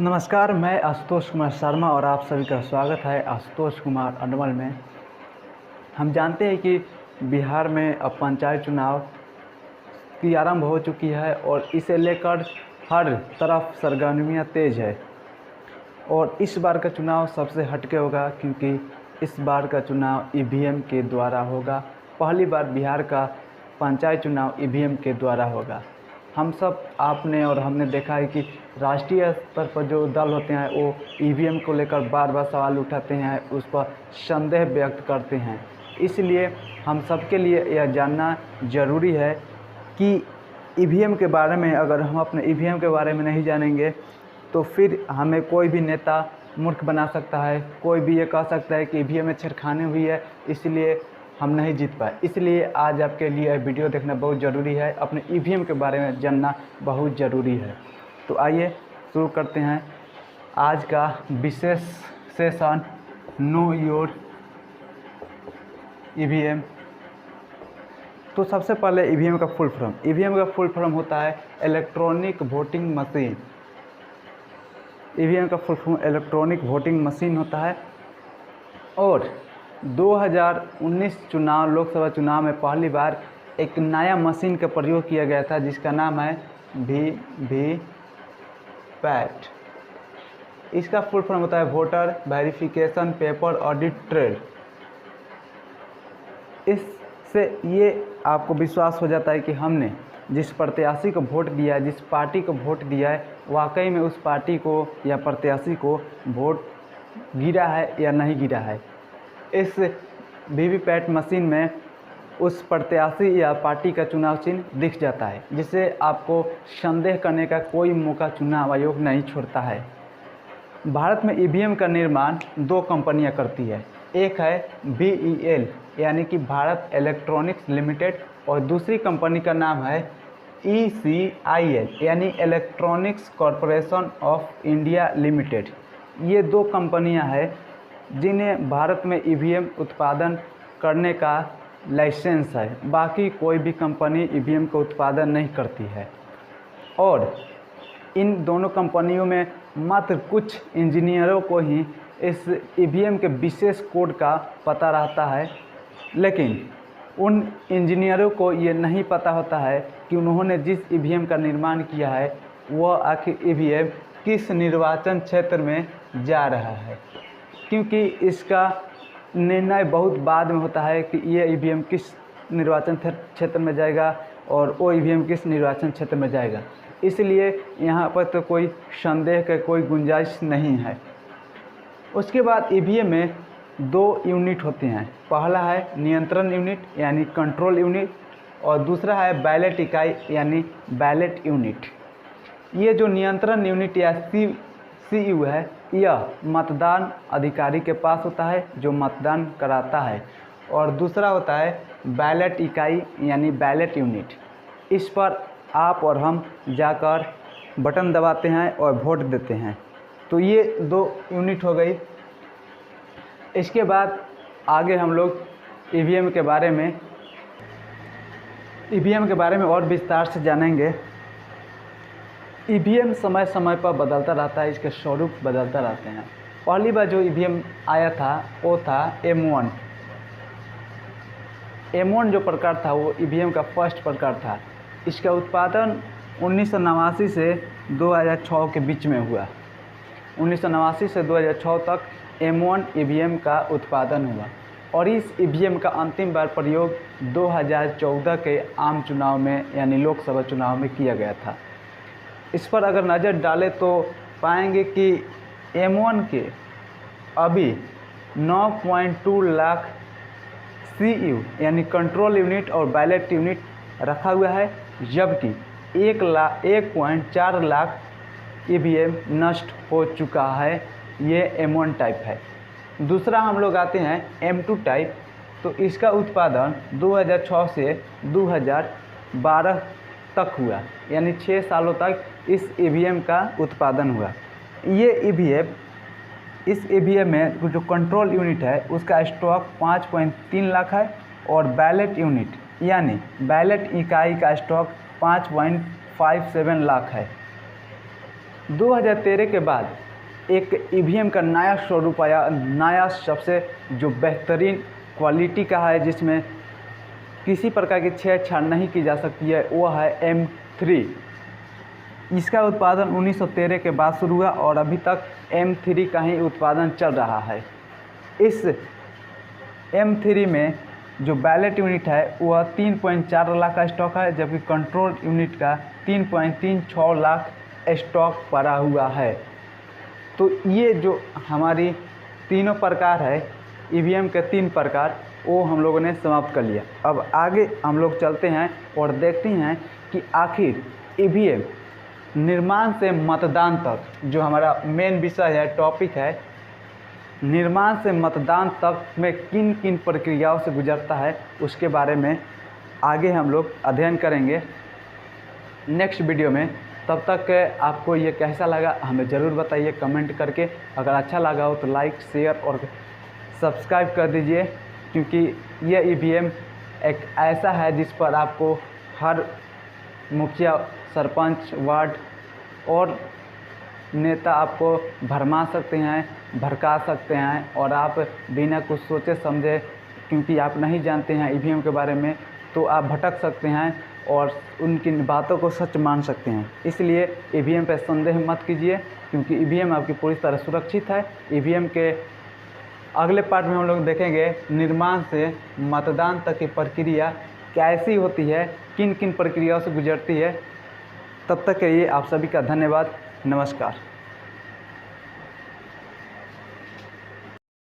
नमस्कार, मैं आशुतोष कुमार शर्मा और आप सभी का स्वागत है आशुतोष कुमार अनमोल में। हम जानते हैं कि बिहार में अब पंचायत चुनाव की आरंभ हो चुकी है और इसे लेकर हर तरफ सरगर्मियां तेज है। और इस बार का चुनाव सबसे हटके होगा क्योंकि इस बार का चुनाव ईवीएम के द्वारा होगा। पहली बार बिहार का पंचायत चुनाव ईवीएम के द्वारा होगा। हम सब आपने और हमने देखा है कि राष्ट्रीय स्तर पर जो दल होते हैं वो ईवीएम को लेकर बार बार सवाल उठाते हैं, उस पर संदेह व्यक्त करते हैं। इसलिए हम सबके लिए यह जानना ज़रूरी है कि ईवीएम के बारे में, अगर हम अपने ईवीएम के बारे में नहीं जानेंगे तो फिर हमें कोई भी नेता मूर्ख बना सकता है। कोई भी ये कह सकता है कि ईवीएम में छेड़खानी हुई है, इसलिए हम नहीं जीत पाए। इसलिए आज आपके लिए वीडियो देखना बहुत ज़रूरी है, अपने ईवीएम के बारे में जानना बहुत ज़रूरी है। तो आइए शुरू करते हैं आज का विशेष सेशन, नो योर ईवीएम। तो सबसे पहले ईवीएम का फुल फॉर्म होता है इलेक्ट्रॉनिक वोटिंग मशीन। ईवीएम का full form electronic voting machine होता है। और 2019 चुनाव, लोकसभा चुनाव में पहली बार एक नया मशीन का प्रयोग किया गया था जिसका नाम है वीवीपैट। इसका फुल फॉर्म होता है voter verification paper audit trail. इससे ये आपको विश्वास हो जाता है कि हमने जिस प्रत्याशी को वोट दिया है, जिस पार्टी को वोट दिया है, वाकई में उस पार्टी को या प्रत्याशी को वोट गिरा है या नहीं गिरा है। इस वीवीपैट मशीन में उस प्रत्याशी या पार्टी का चुनाव चिन्ह दिख जाता है, जिससे आपको संदेह करने का कोई मौका चुनाव आयोग नहीं छोड़ता है। भारत में ईवीएम का निर्माण दो कंपनियां करती है। एक है BEL यानी कि भारत इलेक्ट्रॉनिक्स लिमिटेड, और दूसरी कंपनी का नाम है ECIL यानी electronics corporation of India limited. ये दो कंपनियां हैं जिन्हें भारत में ईवीएम उत्पादन करने का लाइसेंस है। बाकी कोई भी कंपनी ईवीएम का उत्पादन नहीं करती है। और इन दोनों कंपनियों में मात्र कुछ इंजीनियरों को ही इस ईवीएम के विशेष कोड का पता रहता है, लेकिन उन इंजीनियरों को ये नहीं पता होता है कि उन्होंने जिस ईवीएम का निर्माण किया है वह आखिर ईवीएम किस निर्वाचन क्षेत्र में जा रहा है, क्योंकि इसका निर्णय बहुत बाद में होता है कि ये ईवीएम किस निर्वाचन क्षेत्र में जाएगा और वो ईवीएम किस निर्वाचन क्षेत्र में जाएगा। इसलिए यहाँ पर तो कोई संदेह का कोई गुंजाइश नहीं है। उसके बाद ईवीएम में दो यूनिट होते हैं। पहला है नियंत्रण यूनिट यानी कंट्रोल यूनिट, और दूसरा है बैलेट इकाई यानी बैलेट यूनिट। ये जो नियंत्रण यूनिट या CU है, यह मतदान अधिकारी के पास होता है जो मतदान कराता है, और दूसरा होता है बैलेट इकाई यानी बैलेट यूनिट। इस पर आप और हम जाकर बटन दबाते हैं और वोट देते हैं। तो ये दो यूनिट हो गई। इसके बाद आगे हम लोग ईवीएम के बारे में और विस्तार से जानेंगे। ईवीएम समय समय पर बदलता रहता है, इसके स्वरूप बदलता रहते हैं। पहली बार जो ईवीएम आया था वो था M1। M1 जो प्रकार था वो ईवीएम का फर्स्ट प्रकार था। इसका उत्पादन 1989 से 2006 के बीच में हुआ। 1989 से 2006 तक M1 ईवीएम का उत्पादन हुआ, और इस ईवीएम का अंतिम बार प्रयोग 2014 के आम चुनाव में यानी लोकसभा चुनाव में किया गया था। इस पर अगर नज़र डालें तो पाएंगे कि M1 के अभी 9.2 लाख CU यानी कंट्रोल यूनिट और बैलेट यूनिट रखा हुआ है, जबकि 1.4 लाख ईवीएम नष्ट हो चुका है। ये M1 टाइप है। दूसरा हम लोग आते हैं M2 टाइप। तो इसका उत्पादन 2006 से 2012 तक हुआ, यानी 6 सालों तक इस ईवीएम का उत्पादन हुआ। इस ईवीएम में जो कंट्रोल यूनिट है उसका स्टॉक 5.3 लाख है, और बैलेट यूनिट यानी बैलेट इकाई का स्टॉक 5.57 लाख है। 2013 के बाद एक ईवीएम का नया स्वरूप आया, नया सबसे जो बेहतरीन क्वालिटी का है, जिसमें किसी प्रकार की छेड़छाड़ नहीं की जा सकती है, वो है M3। इसका उत्पादन 1913 के बाद शुरू हुआ और अभी तक M3 का ही उत्पादन चल रहा है। इस M3 में जो बैलेट यूनिट है वह 3.4 लाख का स्टॉक है, जबकि कंट्रोल यूनिट का 3.36 लाख स्टॉक पड़ा हुआ है। तो ये जो हमारी तीनों प्रकार है, ईवीएम के 3 प्रकार, वो हम लोगों ने समाप्त कर लिया। अब आगे हम लोग चलते हैं और देखते हैं कि आखिर ईवीएम निर्माण से मतदान तक, जो हमारा मेन विषय है, टॉपिक है, निर्माण से मतदान तक में किन किन प्रक्रियाओं से गुजरता है, उसके बारे में आगे हम लोग अध्ययन करेंगे नेक्स्ट वीडियो में। तब तक आपको ये कैसा लगा हमें ज़रूर बताइए कमेंट करके। अगर अच्छा लगा हो तो लाइक, शेयर और सब्सक्राइब कर दीजिए, क्योंकि ये ईवीएम एक ऐसा है जिस पर आपको हर मुखिया, सरपंच, वार्ड और नेता आपको भरमा सकते हैं, भड़का सकते हैं, और आप बिना कुछ सोचे समझे, क्योंकि आप नहीं जानते हैं ईवीएम के बारे में, तो आप भटक सकते हैं और उनकी बातों को सच मान सकते हैं। इसलिए ईवीएम पर संदेह मत कीजिए, क्योंकि ईवीएम आपकी पूरी तरह सुरक्षित है। ईवीएम के अगले पार्ट में हम लोग देखेंगे निर्माण से मतदान तक की प्रक्रिया कैसी होती है, किन किन प्रक्रियाओं से गुजरती है। तब तक के लिए आप सभी का धन्यवाद। नमस्कार।